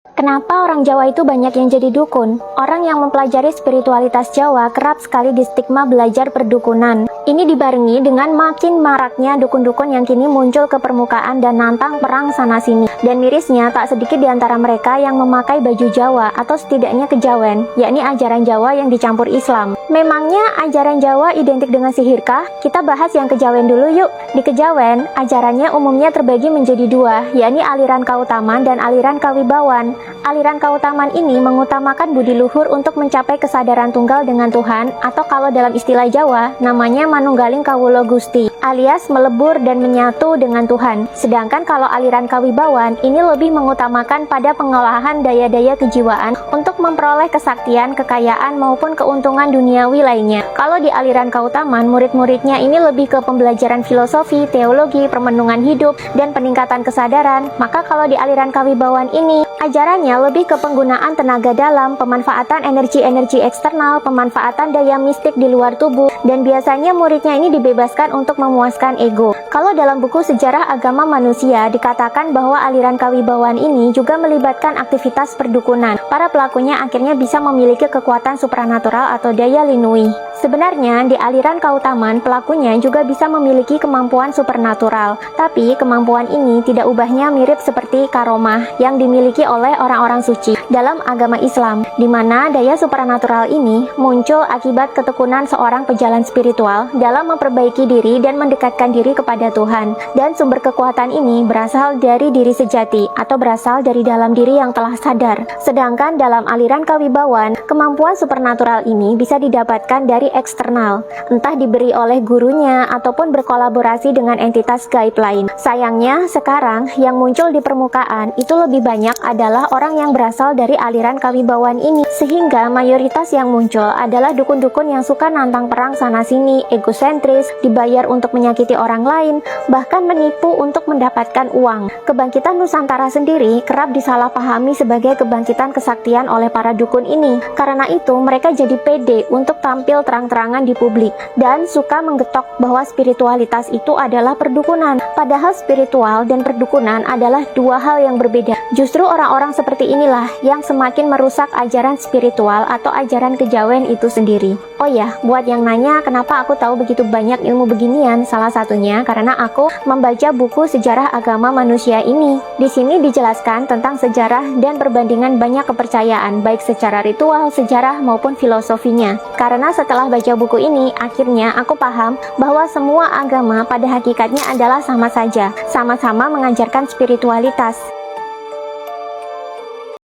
Kenapa orang Jawa itu banyak yang jadi dukun? Orang yang mempelajari spiritualitas Jawa kerap sekali distigma belajar perdukunan. Ini dibarengi dengan makin maraknya dukun-dukun yang kini muncul ke permukaan dan nantang perang sana-sini. Dan mirisnya, tak sedikit di antara mereka yang memakai baju Jawa atau setidaknya kejawen, yakni ajaran Jawa yang dicampur Islam. Memangnya ajaran Jawa identik dengan sihirkah? Kita bahas yang kejawen dulu yuk. Di kejawen, ajarannya umumnya terbagi menjadi dua, yakni aliran Kautaman dan aliran Kawibawan. Aliran Kautaman ini mengutamakan budi luhur untuk mencapai kesadaran tunggal dengan Tuhan, atau kalau dalam istilah Jawa, namanya Manunggaling Kawula Gusti, alias melebur dan menyatu dengan Tuhan. Sedangkan kalau aliran Kawibawan ini lebih mengutamakan pada pengolahan daya-daya kejiwaan untuk memperoleh kesaktian, kekayaan maupun keuntungan duniawi lainnya. Kalau di aliran Kautaman, murid-muridnya ini lebih ke pembelajaran filosofi, teologi, permenungan hidup, dan peningkatan kesadaran. Maka kalau di aliran Kawibawan ini, ajarannya lebih ke penggunaan tenaga dalam, pemanfaatan energi-energi eksternal, pemanfaatan daya mistik di luar tubuh, dan biasanya muridnya ini dibebaskan untuk memuaskan ego. Kalau dalam buku Sejarah Agama Manusia dikatakan bahwa aliran Kawibawan ini juga melibatkan aktivitas perdukunan. Para pelakunya akhirnya bisa memiliki kekuatan supranatural atau daya linui. Sebenarnya di aliran Kautaman pelakunya juga bisa memiliki kemampuan supernatural, tapi kemampuan ini tidak ubahnya mirip seperti karomah yang dimiliki oleh orang-orang suci dalam agama Islam, di mana daya supranatural ini muncul akibat ketekunan seorang pejalan spiritual dalam memperbaiki diri dan mendekatkan diri kepada Tuhan. Dan sumber kekuatan ini berasal dari diri sejati atau berasal dari dalam diri yang telah sadar. Sedangkan dalam aliran Kawibawan, kemampuan supernatural ini bisa didapatkan dari eksternal, entah diberi oleh gurunya ataupun berkolaborasi dengan entitas gaib lain. Sayangnya sekarang yang muncul di permukaan itu lebih banyak adalah orang yang berasal dari aliran Kawibawan ini, sehingga mayoritas yang muncul adalah dukun-dukun yang suka nantang perang sana-sini, egosentris, dibayar untuk menyakiti orang lain, bahkan menipu untuk mendapatkan uang. Kebangkitan Nusantara sendiri kerap disalahpahami sebagai kebangkitan kesaktian oleh para dukun ini. Karena itu mereka jadi pede untuk tampil terang-terangan di publik dan suka menggetok bahwa spiritualitas itu adalah perdukunan. Padahal spiritual dan perdukunan adalah dua hal yang berbeda. Justru orang-orang seperti inilah yang semakin merusak ajaran spiritual atau ajaran kejawen itu sendiri. Oh ya, buat yang nanya kenapa aku tahu begitu banyak ilmu beginian, salah satunya karena aku membaca buku Sejarah Agama Manusia ini. Di sini dijelaskan tentang sejarah dan perbandingan banyak kepercayaan, baik secara ritual, sejarah maupun filosofinya. Karena setelah baca buku ini, akhirnya aku paham bahwa semua agama pada hakikatnya adalah sama saja, sama-sama mengajarkan spiritualitas.